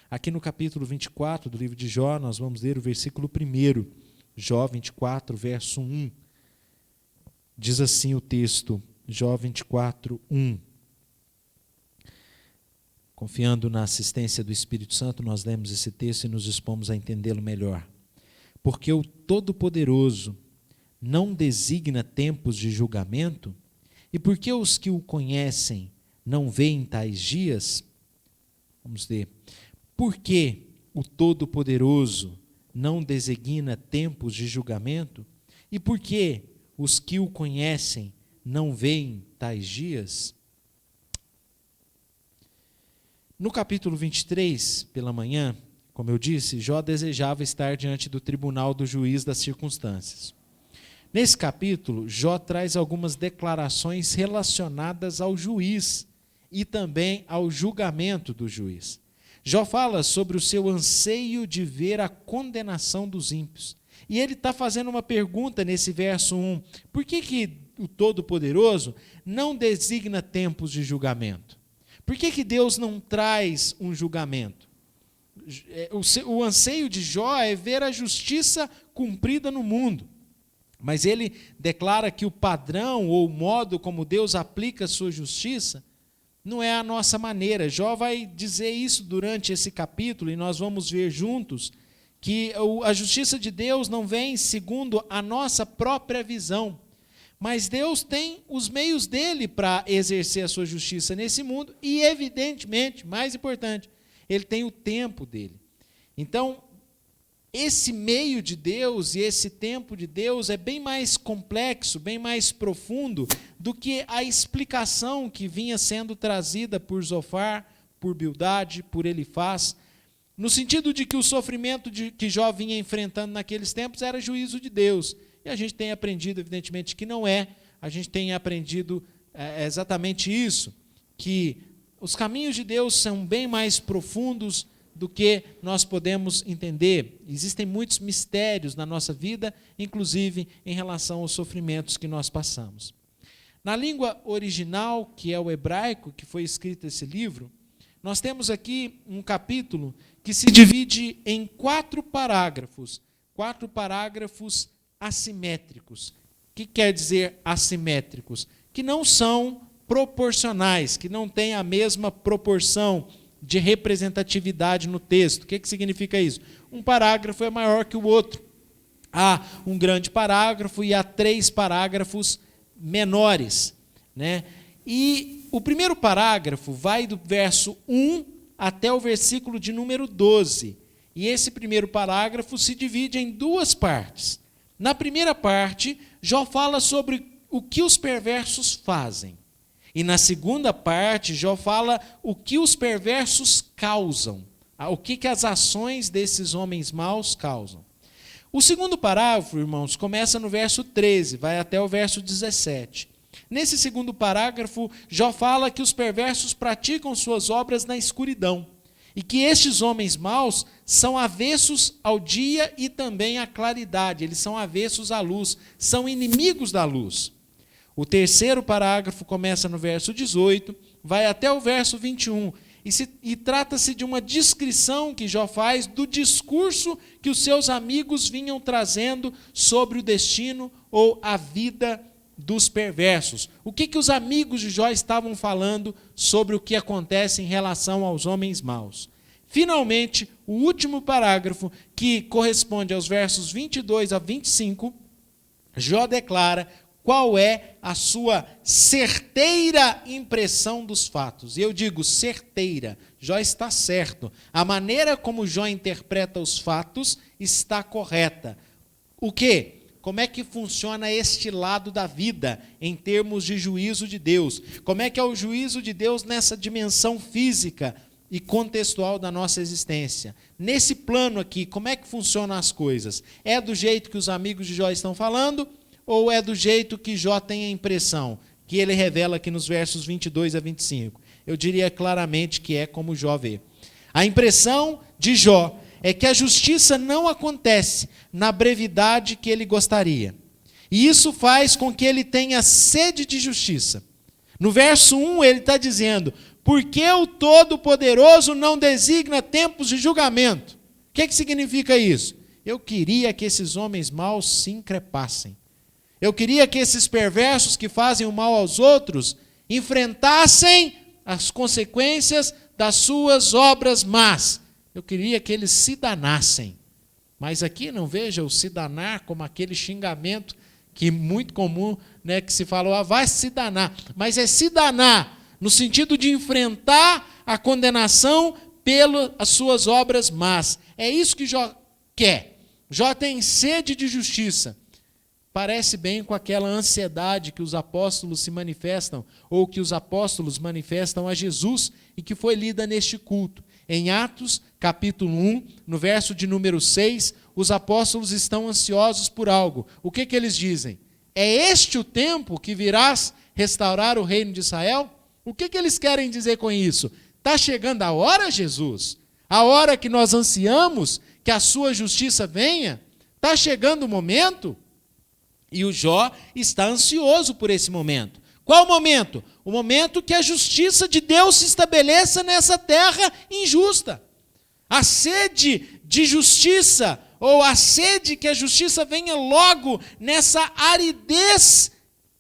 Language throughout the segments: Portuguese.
Aqui no capítulo 24 do livro de Jó, nós vamos ler o versículo 1, Jó 24, verso 1. Diz assim o texto, Jó 24, 1. Confiando na assistência do Espírito Santo, nós lemos esse texto e nos dispomos a entendê-lo melhor. Porque o Todo-Poderoso não designa tempos de julgamento, e porque os que o conhecem não veem tais dias? Vamos ver. Porque o Todo-Poderoso não designa tempos de julgamento, e porque os que o conhecem não veem tais dias? No capítulo 23, pela manhã, como eu disse, Jó desejava estar diante do tribunal do juiz das circunstâncias. Nesse capítulo, Jó traz algumas declarações relacionadas ao juiz e também ao julgamento do juiz. Jó fala sobre o seu anseio de ver a condenação dos ímpios. E ele está fazendo uma pergunta nesse verso 1. Por que o Todo-Poderoso não designa tempos de julgamento? Por que Deus não traz um julgamento? O anseio de Jó é ver a justiça cumprida no mundo. Mas ele declara que o padrão ou o modo como Deus aplica a sua justiça não é a nossa maneira. Jó vai dizer isso durante esse capítulo e nós vamos ver juntos que a justiça de Deus não vem segundo a nossa própria visão. Mas Deus tem os meios dele para exercer a sua justiça nesse mundo e, evidentemente, mais importante, ele tem o tempo dele. Então, esse meio de Deus e esse tempo de Deus é bem mais complexo, bem mais profundo do que a explicação que vinha sendo trazida por Zofar, por Bildade, por Elifaz, no sentido de que o sofrimento que Jó vinha enfrentando naqueles tempos era juízo de Deus. E a gente tem aprendido, evidentemente, que não é. A gente tem aprendido exatamente isso, que os caminhos de Deus são bem mais profundos do que nós podemos entender. Existem muitos mistérios na nossa vida, inclusive em relação aos sofrimentos que nós passamos. Na língua original, que é o hebraico, que foi escrito esse livro, nós temos aqui um capítulo que se divide em 4 parágrafos assimétricos. O que quer dizer assimétricos? Que não são proporcionais, que não têm a mesma proporção de representatividade no texto. O que significa isso? Um parágrafo é maior que o outro. Há um grande parágrafo e há 3 parágrafos menores, né? E o primeiro parágrafo vai do verso 1 até o versículo de número 12. E esse primeiro parágrafo se divide em 2 partes. Na primeira parte, Jó fala sobre o que os perversos fazem. E na segunda parte, Jó fala o que os perversos causam. O que as ações desses homens maus causam. O segundo parágrafo, irmãos, começa no verso 13, vai até o verso 17. Nesse segundo parágrafo, Jó fala que os perversos praticam suas obras na escuridão. E que estes homens maus são avessos ao dia e também à claridade. Eles são avessos à luz, são inimigos da luz. O terceiro parágrafo começa no verso 18, vai até o verso 21. E trata-se de uma descrição que Jó faz do discurso que os seus amigos vinham trazendo sobre o destino ou a vida dos perversos. O que os amigos de Jó estavam falando sobre o que acontece em relação aos homens maus. Finalmente, o último parágrafo, que corresponde aos versos 22 a 25, Jó declara qual é a sua certeira impressão dos fatos. E eu digo certeira, Jó está certo. A maneira como Jó interpreta os fatos está correta. O quê? Como é que funciona este lado da vida em termos de juízo de Deus? Como é que é o juízo de Deus nessa dimensão física e contextual da nossa existência? Nesse plano aqui, como é que funcionam as coisas? É do jeito que os amigos de Jó estão falando? Ou é do jeito que Jó tem a impressão, que ele revela aqui nos versos 22 a 25? Eu diria claramente que é como Jó vê. A impressão de Jó é que a justiça não acontece na brevidade que ele gostaria. E isso faz com que ele tenha sede de justiça. No verso 1 ele está dizendo, porque o Todo-Poderoso não designa tempos de julgamento. O que significa isso? Eu queria que esses homens maus se increpassem. Eu queria que esses perversos que fazem o mal aos outros enfrentassem as consequências das suas obras más. Eu queria que eles se danassem. Mas aqui não veja o se danar como aquele xingamento que é muito comum, né, que se fala, vai se danar. Mas é se danar no sentido de enfrentar a condenação pelas suas obras más. É isso que Jó quer. Jó tem sede de justiça. Parece bem com aquela ansiedade que os apóstolos se manifestam, ou que os apóstolos manifestam a Jesus, e que foi lida neste culto. Em Atos, capítulo 1, no verso de número 6, os apóstolos estão ansiosos por algo. O que eles dizem? É este o tempo que virás restaurar o reino de Israel? O que eles querem dizer com isso? Está chegando a hora, Jesus? A hora que nós ansiamos que a sua justiça venha? Está chegando o momento? E o Jó está ansioso por esse momento. Qual momento? O momento que a justiça de Deus se estabeleça nessa terra injusta. A sede de justiça, ou a sede que a justiça venha logo nessa aridez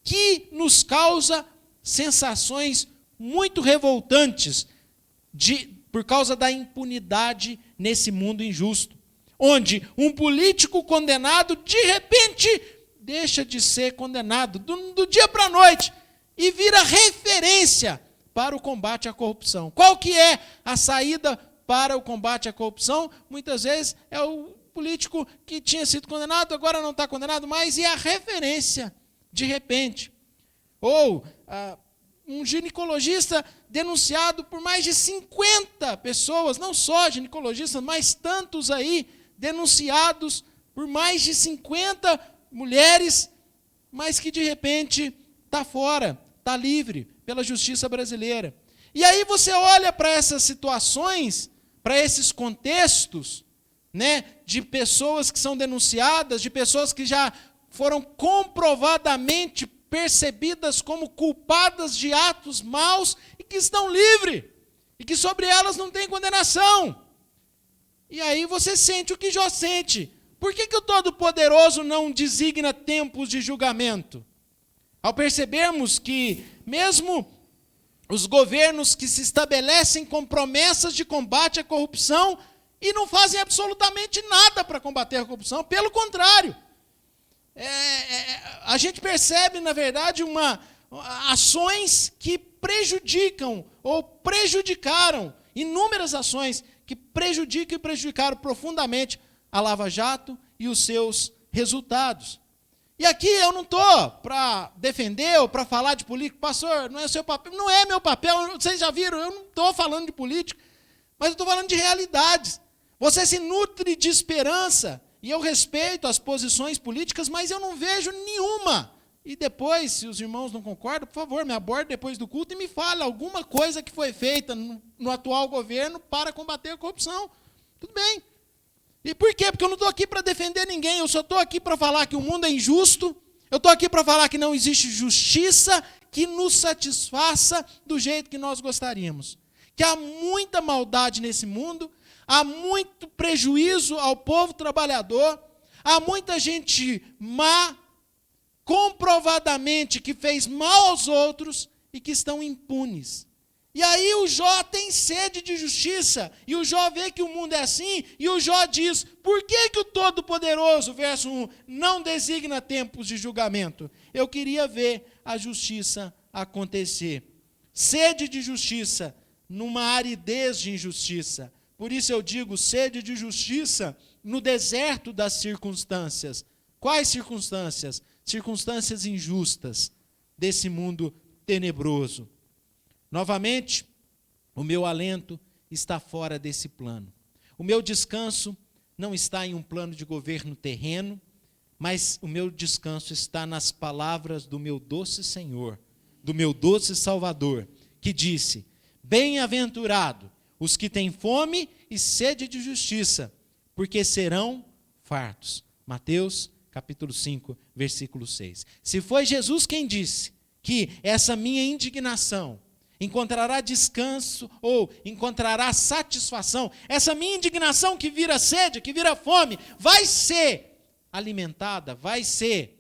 que nos causa sensações muito revoltantes por causa da impunidade nesse mundo injusto. Onde um político condenado, de repente, deixa de ser condenado do dia para a noite e vira referência para o combate à corrupção. Qual que é a saída para o combate à corrupção? Muitas vezes é o político que tinha sido condenado, agora não está condenado mais, e é a referência, de repente. Ou um ginecologista denunciado por mais de 50 pessoas, não só ginecologistas, mas tantos aí, denunciados por mais de 50 mulheres, mas que de repente está fora, está livre pela justiça brasileira. E aí você olha para essas situações, para esses contextos, né, de pessoas que são denunciadas, de pessoas que já foram comprovadamente percebidas como culpadas de atos maus e que estão livres, e que sobre elas não tem condenação. E aí você sente o que Jó sente. Por que o Todo-Poderoso não designa tempos de julgamento? Ao percebermos que mesmo os governos que se estabelecem com promessas de combate à corrupção e não fazem absolutamente nada para combater a corrupção, pelo contrário. A gente percebe, na verdade, ações que prejudicam ou prejudicaram, inúmeras ações que prejudicam e prejudicaram profundamente a Lava Jato e os seus resultados. E aqui eu não estou para defender ou para falar de político. Pastor, não é seu papel. Não é meu papel, vocês já viram, eu não estou falando de política, mas eu estou falando de realidades. Você se nutre de esperança, e eu respeito as posições políticas, mas eu não vejo nenhuma. E depois, se os irmãos não concordam, por favor, me aborde depois do culto e me fale alguma coisa que foi feita no atual governo para combater a corrupção. Tudo bem. E por quê? Porque eu não estou aqui para defender ninguém, eu só estou aqui para falar que o mundo é injusto, eu estou aqui para falar que não existe justiça que nos satisfaça do jeito que nós gostaríamos. Que há muita maldade nesse mundo, há muito prejuízo ao povo trabalhador, há muita gente má, comprovadamente, que fez mal aos outros e que estão impunes. E aí o Jó tem sede de justiça, e o Jó vê que o mundo é assim, e o Jó diz, por que o Todo-Poderoso, verso 1, não designa tempos de julgamento? Eu queria ver a justiça acontecer. Sede de justiça, numa aridez de injustiça. Por isso eu digo, sede de justiça no deserto das circunstâncias. Quais circunstâncias? Circunstâncias injustas desse mundo tenebroso. Novamente, o meu alento está fora desse plano. O meu descanso não está em um plano de governo terreno, mas o meu descanso está nas palavras do meu doce Senhor, do meu doce Salvador, que disse, bem-aventurado os que têm fome e sede de justiça, porque serão fartos. Mateus, capítulo 5, versículo 6. Se foi Jesus quem disse que essa minha indignação, encontrará descanso ou encontrará satisfação. Essa minha indignação que vira sede, que vira fome, vai ser alimentada, vai ser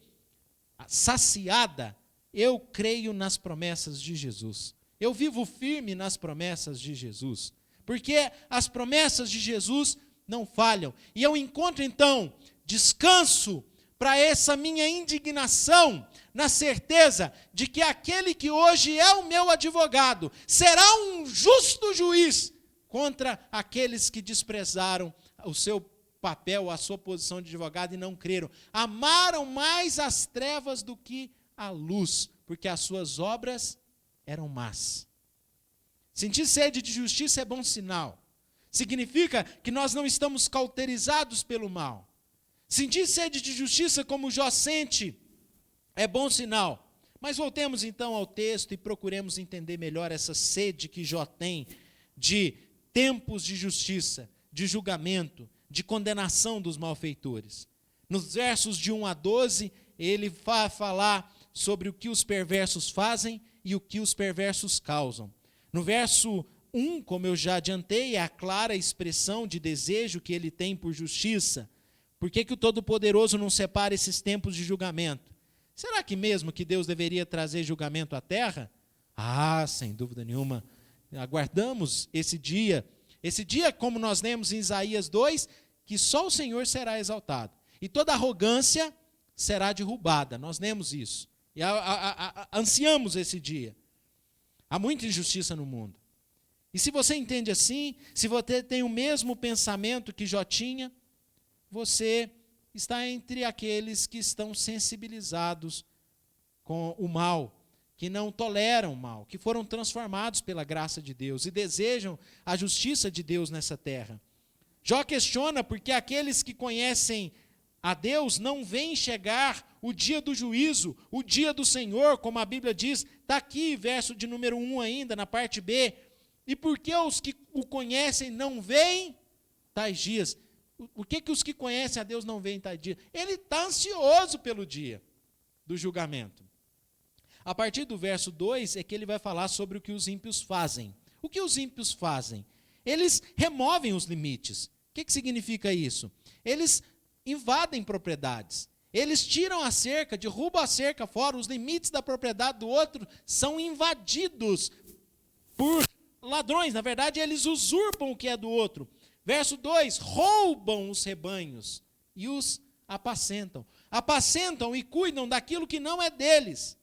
saciada. Eu creio nas promessas de Jesus. Eu vivo firme nas promessas de Jesus, porque as promessas de Jesus não falham. E eu encontro então descanso para essa minha indignação, na certeza de que aquele que hoje é o meu advogado será um justo juiz contra aqueles que desprezaram o seu papel, a sua posição de advogado e não creram. Amaram mais as trevas do que a luz, porque as suas obras eram más. Sentir sede de justiça é bom sinal. Significa que nós não estamos cauterizados pelo mal. Sentir sede de justiça como Jó sente é bom sinal. Mas voltemos então ao texto e procuremos entender melhor essa sede que Jó tem de tempos de justiça, de julgamento, de condenação dos malfeitores. Nos versos de 1 a 12, ele vai falar sobre o que os perversos fazem e o que os perversos causam. No verso 1, como eu já adiantei, é a clara expressão de desejo que ele tem por justiça. Por que o Todo-Poderoso não separa esses tempos de julgamento? Será que mesmo que Deus deveria trazer julgamento à terra? Sem dúvida nenhuma. Aguardamos esse dia, como nós lemos em Isaías 2, que só o Senhor será exaltado. E toda arrogância será derrubada. Nós lemos isso. E ansiamos esse dia. Há muita injustiça no mundo. E se você entende assim, se você tem o mesmo pensamento que Jó tinha, você está entre aqueles que estão sensibilizados com o mal, que não toleram o mal, que foram transformados pela graça de Deus e desejam a justiça de Deus nessa terra. Jó questiona porque aqueles que conhecem a Deus não veem chegar o dia do juízo, o dia do Senhor, como a Bíblia diz, está aqui, verso de número 1 ainda, na parte B. E por que os que o conhecem não veem tais dias? Por que os que conhecem a Deus não veem tais dias? Ele está ansioso pelo dia do julgamento. A partir do verso 2 é que ele vai falar sobre o que os ímpios fazem. O que os ímpios fazem? Eles removem os limites. O que significa isso? Eles invadem propriedades. Eles tiram a cerca, derrubam a cerca fora, os limites da propriedade do outro são invadidos por ladrões. Na verdade, eles usurpam o que é do outro. Verso 2, roubam os rebanhos e os apacentam. Apacentam e cuidam daquilo que não é deles.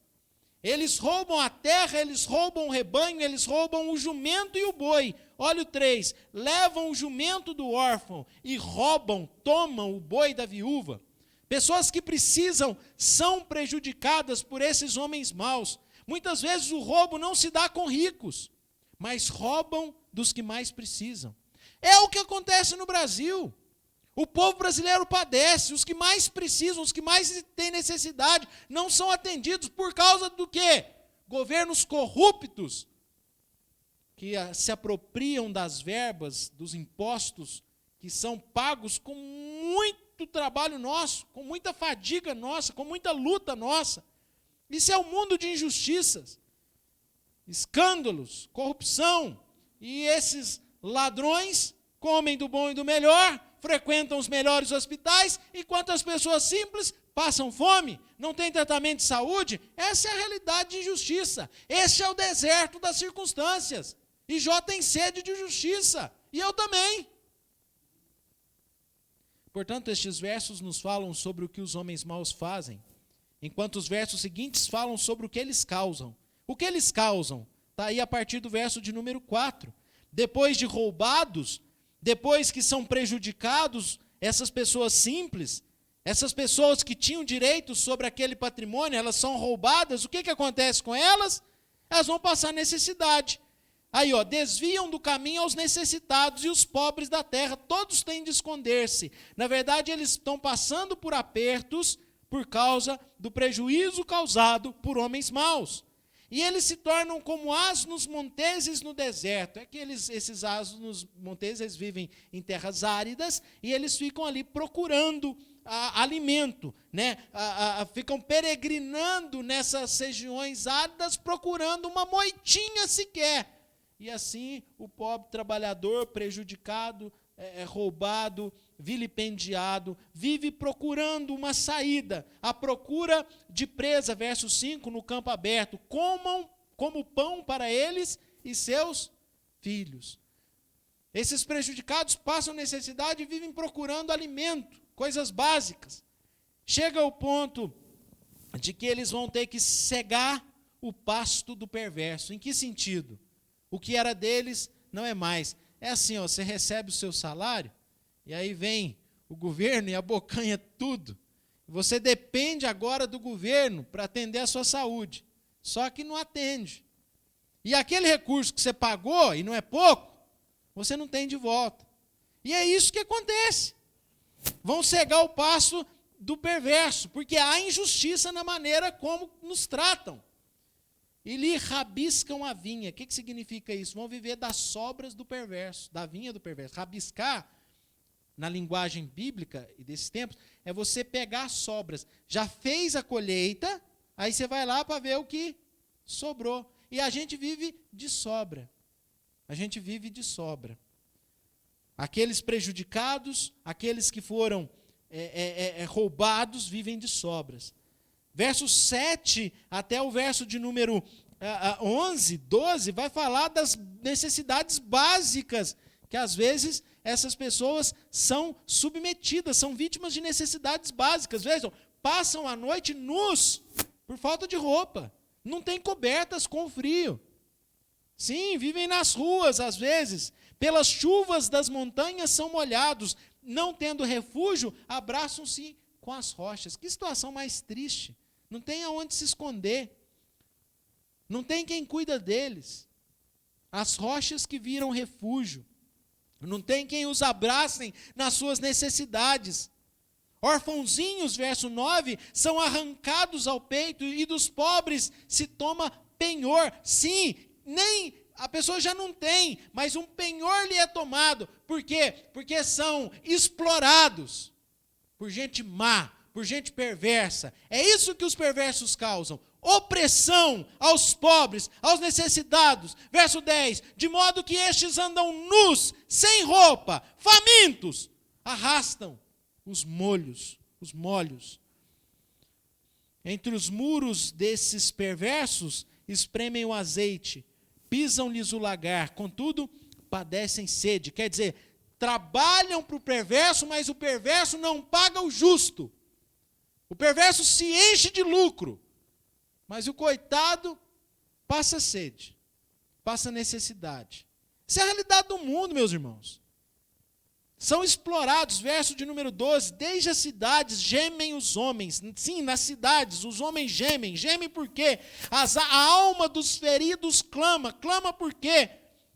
Eles roubam a terra, eles roubam o rebanho, eles roubam o jumento e o boi. Olha o 3, levam o jumento do órfão e roubam, tomam o boi da viúva. Pessoas que precisam são prejudicadas por esses homens maus. Muitas vezes o roubo não se dá com ricos, mas roubam dos que mais precisam. É o que acontece no Brasil. O povo brasileiro padece, os que mais precisam, os que mais têm necessidade, não são atendidos por causa do quê? Governos corruptos, que se apropriam das verbas, dos impostos, que são pagos com muito trabalho nosso, com muita fadiga nossa, com muita luta nossa. Isso é um mundo de injustiças, escândalos, corrupção, e esses ladrões comem do bom e do melhor, frequentam os melhores hospitais, enquanto as pessoas simples passam fome, não têm tratamento de saúde. Essa é a realidade de injustiça. Esse é o deserto das circunstâncias. E Jó tem sede de justiça, e eu também. Portanto, estes versos nos falam sobre o que os homens maus fazem, enquanto os versos seguintes falam sobre o que eles causam. O que eles causam? Está aí a partir do verso de número 4. Depois de roubados, depois que são prejudicados, essas pessoas simples, essas pessoas que tinham direito sobre aquele patrimônio, elas são roubadas, o que acontece com elas? Elas vão passar necessidade. Aí, desviam do caminho aos necessitados e os pobres da terra, todos têm de esconder-se. Na verdade, eles estão passando por apertos por causa do prejuízo causado por homens maus. E eles se tornam como asnos monteses no deserto. É que esses asnos monteses eles vivem em terras áridas e eles ficam ali procurando alimento, né? Ficam peregrinando nessas regiões áridas procurando uma moitinha sequer. E assim o pobre trabalhador prejudicado, roubado, vilipendiado, vive procurando uma saída, à procura de presa, verso 5, no campo aberto, comam como pão para eles e seus filhos. Esses prejudicados passam necessidade e vivem procurando alimento, coisas básicas. Chega ao ponto de que eles vão ter que cegar o pasto do perverso. Em que sentido? O que era deles não é mais. É assim, ó, você recebe o seu salário, e aí vem o governo e abocanha tudo. Você depende agora do governo para atender a sua saúde. Só que não atende. E aquele recurso que você pagou, e não é pouco, você não tem de volta. E é isso que acontece. Vão cegar o passo do perverso, porque há injustiça na maneira como nos tratam. E lhe rabiscam a vinha. O que significa isso? Vão viver das sobras do perverso, da vinha do perverso. Rabiscar, na linguagem bíblica e desses tempos, é você pegar as sobras. Já fez a colheita, aí você vai lá para ver o que sobrou. E a gente vive de sobra. A gente vive de sobra. Aqueles prejudicados, aqueles que foram roubados, vivem de sobras. Verso 7 até o verso de número 11, 12, vai falar das necessidades básicas, que às vezes essas pessoas são submetidas, são vítimas de necessidades básicas. Vejam, passam a noite nus, por falta de roupa, não tem cobertas com frio. Sim, vivem nas ruas às vezes, pelas chuvas das montanhas são molhados, não tendo refúgio, abraçam-se com as rochas. Que situação mais triste. Não tem aonde se esconder. Não tem quem cuida deles. As rochas que viram refúgio. Não tem quem os abracem nas suas necessidades. Orfãozinhos, verso 9, são arrancados ao peito e dos pobres se toma penhor. Sim, nem a pessoa já não tem, mas um penhor lhe é tomado. Por quê? Porque são explorados por gente má, por gente perversa. É isso que os perversos causam. Opressão aos pobres, aos necessitados. Verso 10. De modo que estes andam nus, sem roupa, famintos, arrastam os molhos. Entre os muros desses perversos, espremem o azeite, pisam-lhes o lagar, contudo, padecem sede. Quer dizer, trabalham para o perverso, mas o perverso não paga o justo. O perverso se enche de lucro, mas o coitado passa sede, passa necessidade. Isso é a realidade do mundo, meus irmãos. São explorados, verso de número 12, desde as cidades gemem os homens. Sim, nas cidades os homens gemem. Gemem por quê? A alma dos feridos clama. Clama por quê?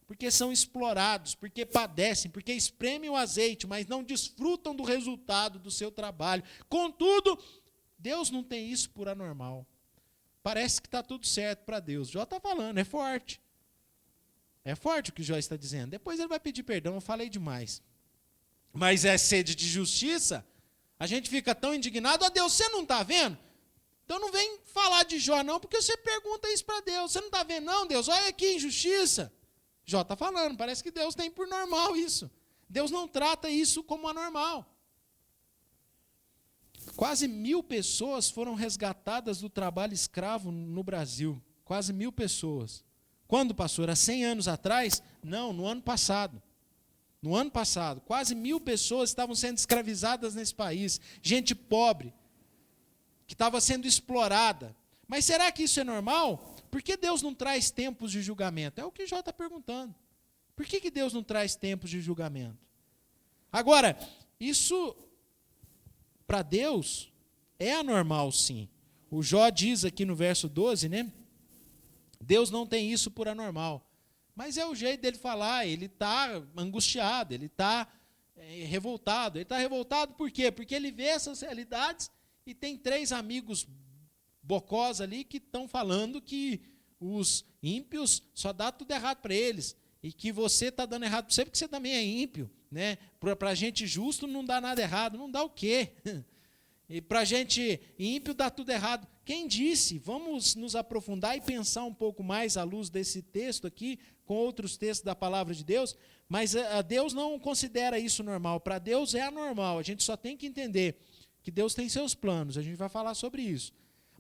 Porque são explorados, porque padecem, porque espremem o azeite, mas não desfrutam do resultado do seu trabalho. Contudo, Deus não tem isso por anormal. Parece que está tudo certo para Deus. Jó está falando, é forte. É forte o que Jó está dizendo. Depois ele vai pedir perdão, eu falei demais. Mas é sede de justiça, a gente fica tão indignado. Ó Deus, você não está vendo? Então não vem falar de Jó não, porque você pergunta isso para Deus. Você não está vendo não, Deus? Olha aqui, injustiça. Jó está falando, parece que Deus tem por normal isso. Deus não trata isso como anormal. Quase 1.000 pessoas foram resgatadas do trabalho escravo no Brasil. Quase 1.000 pessoas. Quando, pastor? Há 100 anos atrás? Não, no ano passado. No ano passado, quase 1.000 pessoas estavam sendo escravizadas nesse país. Gente pobre, que estava sendo explorada. Mas será que isso é normal? Por que Deus não traz tempos de julgamento? É o que Jó está perguntando. Por que Deus não traz tempos de julgamento? Agora, isso, para Deus, é anormal sim. O Jó diz aqui no verso 12, né? Deus não tem isso por anormal. Mas é o jeito dele falar, ele está angustiado, ele está revoltado. Ele está revoltado por quê? Porque ele vê essas realidades e tem 3 amigos bocós ali que estão falando que os ímpios só dá tudo errado para eles, e que você está dando errado para você porque você também é ímpio, né? Para gente justo não dá nada errado, não dá o quê? E para gente ímpio dá tudo errado. Quem disse? Vamos nos aprofundar e pensar um pouco mais à luz desse texto aqui, com outros textos da palavra de Deus, mas Deus não considera isso normal. Para Deus é anormal, a gente só tem que entender que Deus tem seus planos, a gente vai falar sobre isso.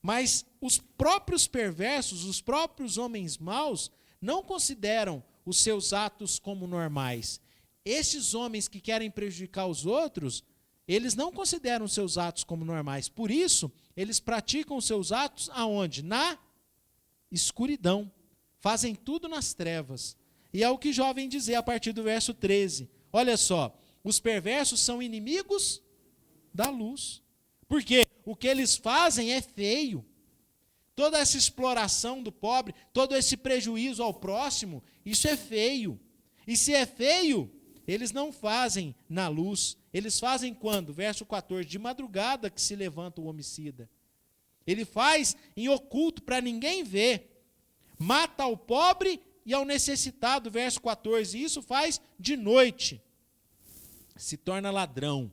Mas os próprios perversos, os próprios homens maus, não consideram os seus atos como normais. Esses homens que querem prejudicar os outros, eles não consideram seus atos como normais. Por isso, eles praticam os seus atos aonde? Na escuridão. Fazem tudo nas trevas. E é o que Jó vem dizer a partir do verso 13. Olha só, os perversos são inimigos da luz. Porque o que eles fazem é feio. Toda essa exploração do pobre, todo esse prejuízo ao próximo, isso é feio. E se é feio, eles não fazem na luz. Eles fazem quando? Verso 14, de madrugada que se levanta o homicida. Ele faz em oculto para ninguém ver. Mata ao pobre e ao necessitado, verso 14. E isso faz de noite. Se torna ladrão,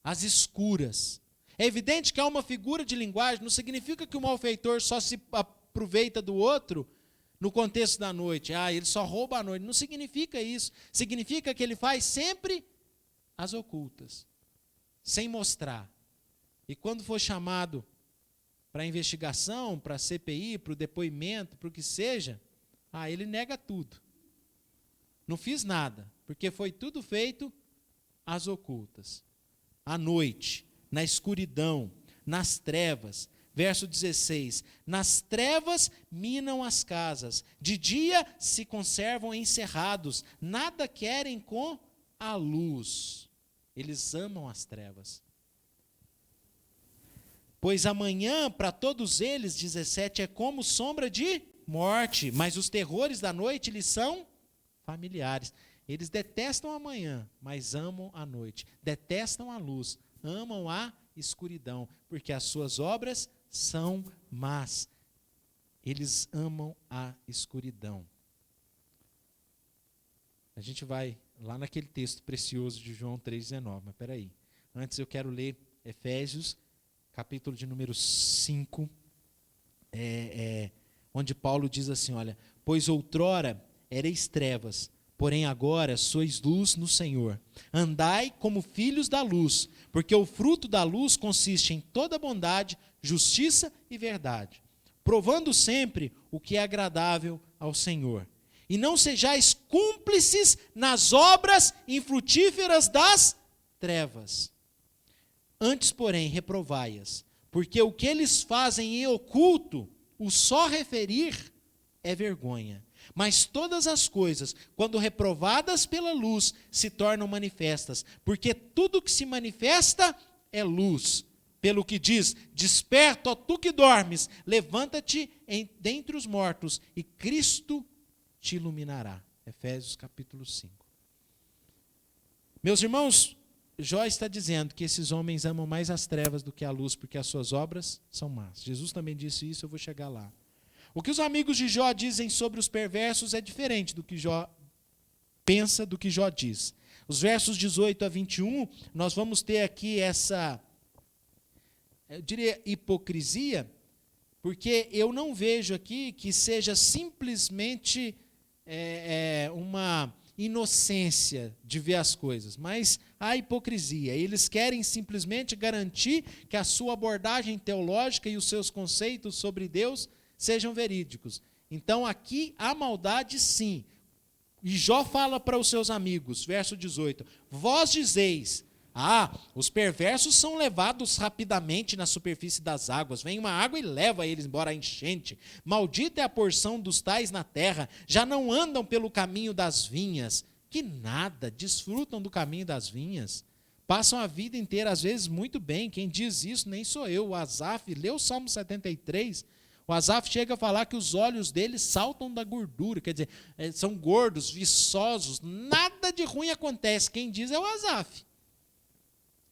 às escuras. É evidente que há uma figura de linguagem, não significa que o malfeitor só se aproveita do outro no contexto da noite. Ele só rouba à noite. Não significa isso. Significa que ele faz sempre às ocultas, sem mostrar. E quando for chamado para a investigação, para a CPI, para o depoimento, para o que seja, ele nega tudo. Não fiz nada, porque foi tudo feito às ocultas, à noite, na escuridão, nas trevas. Verso 16, nas trevas minam as casas, de dia se conservam encerrados, nada querem com a luz. Eles amam as trevas. Pois amanhã, para todos eles, 17, é como sombra de morte, mas os terrores da noite lhes são familiares. Eles detestam a manhã, mas amam a noite. Detestam a luz, amam a escuridão, porque as suas obras são más. Eles amam a escuridão. A gente vai lá naquele texto precioso de João 3,19, mas espera aí. Antes eu quero ler Efésios, capítulo de número 5, onde Paulo diz assim, olha, pois outrora ereis trevas, porém agora sois luz no Senhor. Andai como filhos da luz, porque o fruto da luz consiste em toda bondade, justiça e verdade, provando sempre o que é agradável ao Senhor. E não sejais cúmplices nas obras infrutíferas das trevas. Antes, porém, reprovai-as, porque o que eles fazem em oculto, o só referir é vergonha. Mas todas as coisas, quando reprovadas pela luz, se tornam manifestas, porque tudo que se manifesta é luz. Pelo que diz, desperta, ó tu que dormes, levanta-te dentre os mortos, e Cristo te iluminará. Efésios capítulo 5. Meus irmãos, Jó está dizendo que esses homens amam mais as trevas do que a luz, porque as suas obras são más. Jesus também disse isso, eu vou chegar lá. O que os amigos de Jó dizem sobre os perversos é diferente do que Jó pensa, do que Jó diz. Os versos 18 a 21, nós vamos ter aqui essa, eu diria, hipocrisia, porque eu não vejo aqui que seja simplesmente uma inocência de ver as coisas, mas há hipocrisia. Eles querem simplesmente garantir que a sua abordagem teológica e os seus conceitos sobre Deus sejam verídicos. Então aqui há maldade sim. E Jó fala para os seus amigos, verso 18, vós dizeis, os perversos são levados rapidamente na superfície das águas, vem uma água e leva eles embora a enchente, maldita é a porção dos tais na terra, já não andam pelo caminho das vinhas, que nada, desfrutam do caminho das vinhas, passam a vida inteira, às vezes, muito bem. Quem diz isso nem sou eu, o Asaf, lê o Salmo 73, o Asaf chega a falar que os olhos deles saltam da gordura, quer dizer, são gordos, viçosos, nada de ruim acontece. Quem diz é o Asaf.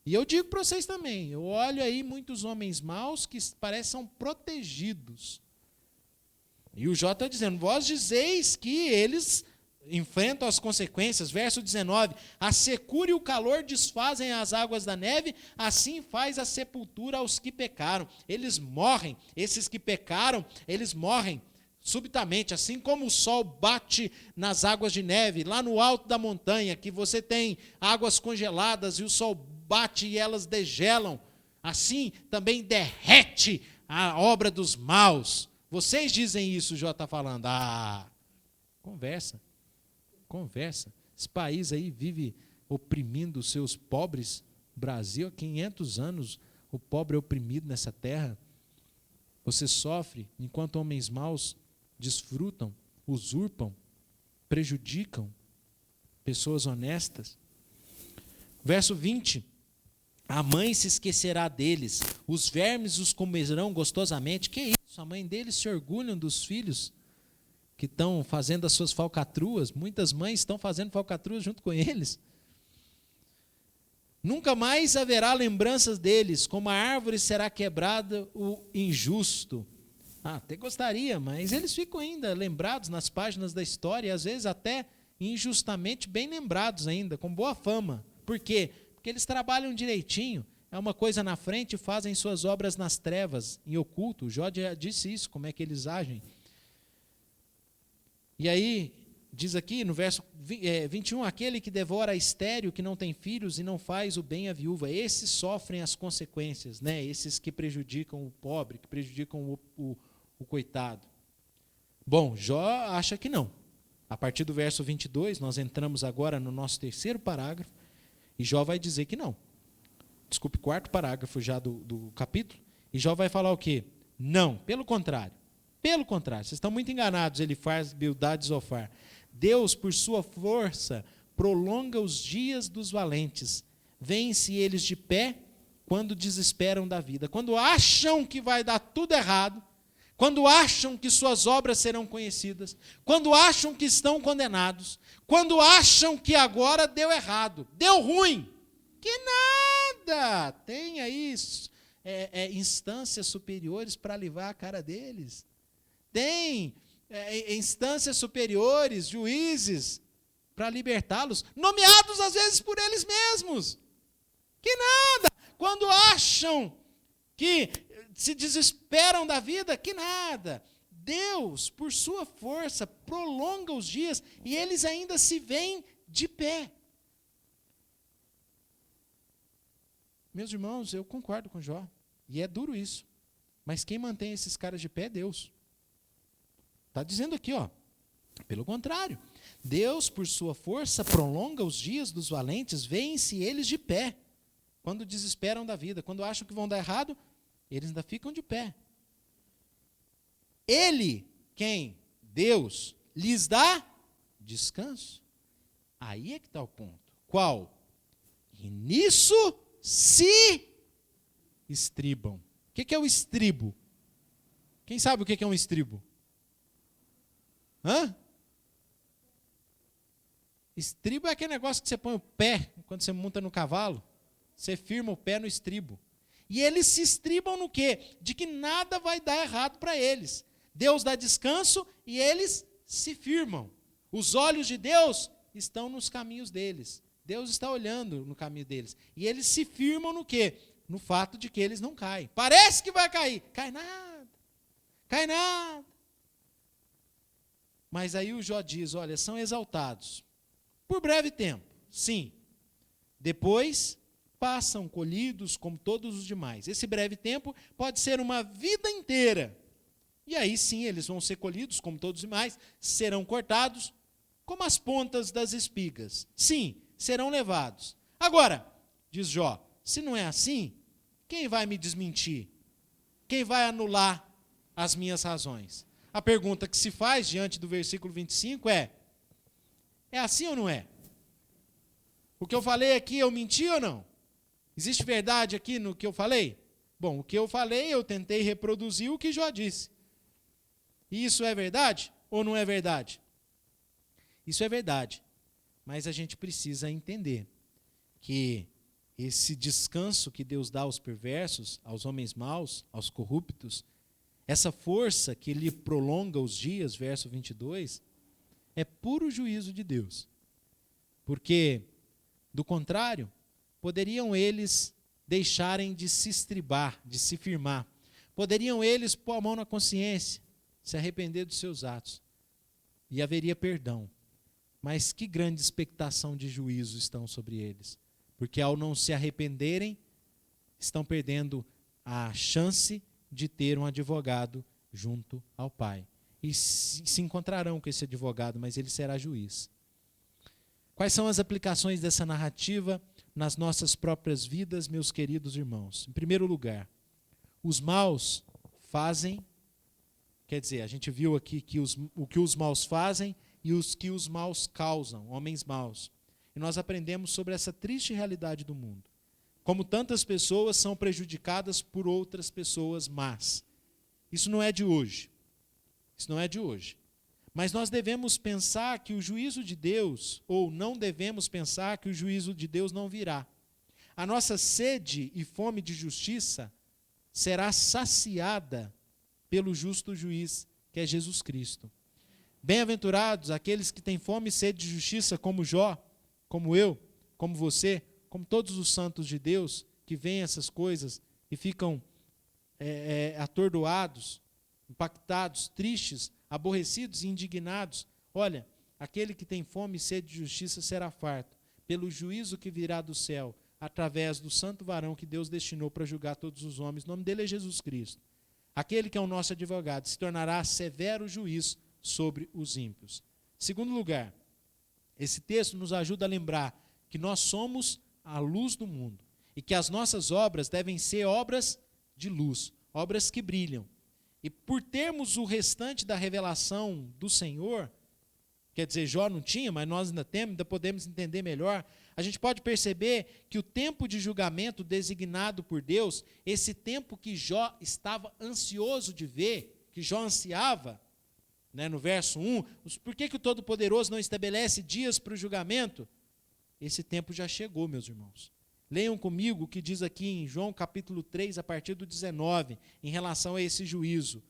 E eu digo para vocês também, eu olho aí muitos homens maus que parecem protegidos. E o Jó está dizendo, vós dizeis que eles enfrentam as consequências. Verso 19, a secura e o calor desfazem as águas da neve, assim faz a sepultura aos que pecaram. Eles morrem, esses que pecaram, eles morrem subitamente, assim como o sol bate nas águas de neve, lá no alto da montanha, que você tem águas congeladas e o sol bate e elas degelam, assim também derrete a obra dos maus. Vocês dizem isso, o Jó está falando. Conversa. Esse país aí vive oprimindo os seus pobres. O Brasil, há 500 anos, o pobre é oprimido nessa terra. Você sofre enquanto homens maus desfrutam, usurpam, prejudicam pessoas honestas. Verso 20. A mãe se esquecerá deles, os vermes os comerão gostosamente. Que isso? A mãe deles se orgulham dos filhos que estão fazendo as suas falcatruas. Muitas mães estão fazendo falcatruas junto com eles. Nunca mais haverá lembranças deles, como a árvore será quebrada o injusto. Até gostaria, mas eles ficam ainda lembrados nas páginas da história, e às vezes até injustamente bem lembrados ainda, com boa fama. Por quê? Porque eles trabalham direitinho, é uma coisa na frente e fazem suas obras nas trevas, em oculto. O Jó já disse isso, como é que eles agem. E aí, diz aqui no verso 21, aquele que devora a estéril, que não tem filhos e não faz o bem à viúva, esses sofrem as consequências, né? Esses que prejudicam o pobre, que prejudicam o coitado. Bom, Jó acha que não. A partir do verso 22, nós entramos agora no nosso terceiro parágrafo, e Jó vai dizer que não. Desculpe, quarto parágrafo já do capítulo, e Jó vai falar o quê? Não, pelo contrário. Pelo contrário, vocês estão muito enganados, ele faz Bildad e Zofar. Deus, por sua força, prolonga os dias dos valentes. Vence eles de pé quando desesperam da vida. Quando acham que vai dar tudo errado, quando acham que suas obras serão conhecidas, quando acham que estão condenados, quando acham que agora deu errado, deu ruim, que nada, tem aí instâncias superiores para livrar a cara deles. Tem instâncias superiores, juízes, para libertá-los, nomeados às vezes por eles mesmos. Que nada! Quando acham que se desesperam da vida, que nada. Deus, por sua força, prolonga os dias e eles ainda se veem de pé. Meus irmãos, eu concordo com Jó, e é duro isso. Mas quem mantém esses caras de pé é Deus. Está dizendo aqui, pelo contrário, Deus, por sua força, prolonga os dias dos valentes, vence eles de pé, quando desesperam da vida, quando acham que vão dar errado, eles ainda ficam de pé. Ele, quem? Deus, lhes dá descanso. Aí é que está o ponto. Qual? E nisso se estribam. O que é o estribo? Quem sabe o que é um estribo? Estribo é aquele negócio que você põe o pé, quando você monta no cavalo, você firma o pé no estribo. E eles se estribam no quê? De que nada vai dar errado para eles. Deus dá descanso e eles se firmam. Os olhos de Deus estão nos caminhos deles. Deus está olhando no caminho deles. E eles se firmam no quê? No fato de que eles não caem. Parece que vai cair. Cai nada. Cai nada. Mas aí o Jó diz, olha, são exaltados. Por breve tempo, sim. Depois, passam colhidos como todos os demais. Esse breve tempo pode ser uma vida inteira. E aí sim, eles vão ser colhidos como todos os demais, serão cortados como as pontas das espigas. Sim, serão levados. Agora, diz Jó, se não é assim, quem vai me desmentir? Quem vai anular as minhas razões? A pergunta que se faz diante do versículo 25 é assim ou não é? O que eu falei aqui, eu menti ou não? Existe verdade aqui no que eu falei? Bom, o que eu falei, eu tentei reproduzir o que Jó disse. E isso é verdade ou não é verdade? Isso é verdade. Mas a gente precisa entender que esse descanso que Deus dá aos perversos, aos homens maus, aos corruptos, Essa força que lhe prolonga os dias, verso 22, é puro juízo de Deus. Porque, do contrário, poderiam eles deixarem de se estribar, de se firmar. Poderiam eles pôr a mão na consciência, se arrepender dos seus atos. E haveria perdão. Mas que grande expectação de juízo estão sobre eles. Porque ao não se arrependerem, estão perdendo a chance de ter um advogado junto ao Pai. E se encontrarão com esse advogado, mas ele será juiz. Quais são as aplicações dessa narrativa nas nossas próprias vidas, meus queridos irmãos? Em primeiro lugar, os maus fazem, quer dizer, a gente viu aqui que o que os maus fazem e os que os maus causam, homens maus. E nós aprendemos sobre essa triste realidade do mundo. Como tantas pessoas são prejudicadas por outras pessoas más. Isso não é de hoje. Isso não é de hoje. Mas nós devemos pensar que o juízo de Deus, ou não devemos pensar que o juízo de Deus não virá. A nossa sede e fome de justiça será saciada pelo justo juiz, que é Jesus Cristo. Bem-aventurados aqueles que têm fome e sede de justiça, como Jó, como eu, como você, como todos os santos de Deus, que veem essas coisas e ficam atordoados, impactados, tristes, aborrecidos e indignados. Olha, aquele que tem fome e sede de justiça será farto, pelo juízo que virá do céu, através do santo varão que Deus destinou para julgar todos os homens. O nome dele é Jesus Cristo. Aquele que é o nosso advogado se tornará severo juiz sobre os ímpios. Segundo lugar, esse texto nos ajuda a lembrar que nós somos a luz do mundo e que as nossas obras devem ser obras de luz, obras que brilham. E por termos o restante da revelação do Senhor, quer dizer, Jó não tinha, mas nós ainda temos, ainda podemos entender melhor, a gente pode perceber que o tempo de julgamento designado por Deus, esse tempo que Jó estava ansioso de ver, que Jó ansiava, no verso 1, por que o Todo-Poderoso não estabelece dias para o julgamento? Esse tempo já chegou, meus irmãos. Leiam comigo o que diz aqui em João capítulo 3, a partir do 19, em relação a esse juízo.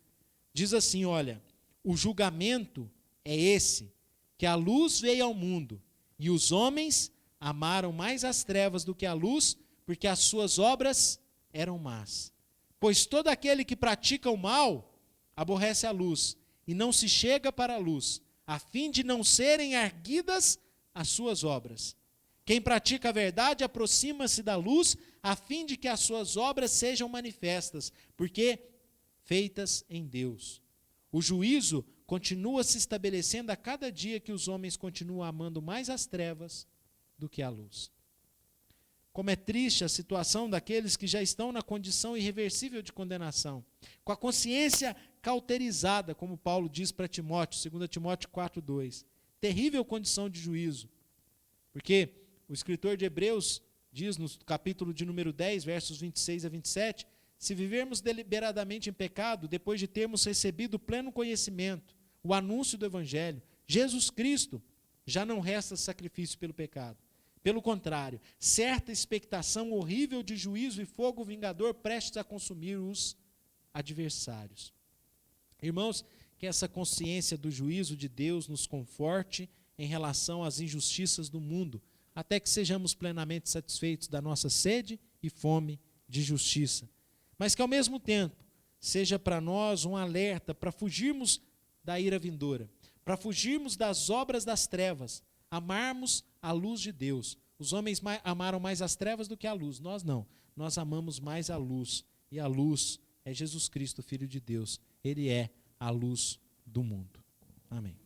Diz assim, olha, o julgamento é esse, que a luz veio ao mundo, e os homens amaram mais as trevas do que a luz, porque as suas obras eram más. Pois todo aquele que pratica o mal, aborrece a luz, e não se chega para a luz, a fim de não serem arguidas as suas obras. Quem pratica a verdade aproxima-se da luz, a fim de que as suas obras sejam manifestas, porque feitas em Deus. O juízo continua se estabelecendo a cada dia que os homens continuam amando mais as trevas do que a luz. Como é triste a situação daqueles que já estão na condição irreversível de condenação, com a consciência cauterizada, como Paulo diz para Timóteo, 2 Timóteo 4:2. Terrível condição de juízo, porque o escritor de Hebreus diz no capítulo de número 10, versos 26 a 27, se vivermos deliberadamente em pecado, depois de termos recebido o pleno conhecimento, o anúncio do Evangelho, Jesus Cristo, já não resta sacrifício pelo pecado. Pelo contrário, certa expectação horrível de juízo e fogo vingador prestes a consumir os adversários. Irmãos, que essa consciência do juízo de Deus nos conforte em relação às injustiças do mundo, até que sejamos plenamente satisfeitos da nossa sede e fome de justiça. Mas que ao mesmo tempo seja para nós um alerta para fugirmos da ira vindoura, para fugirmos das obras das trevas, amarmos a luz de Deus. Os homens amaram mais as trevas do que a luz, nós não. Nós amamos mais a luz, e a luz é Jesus Cristo, Filho de Deus. Ele é a luz do mundo. Amém.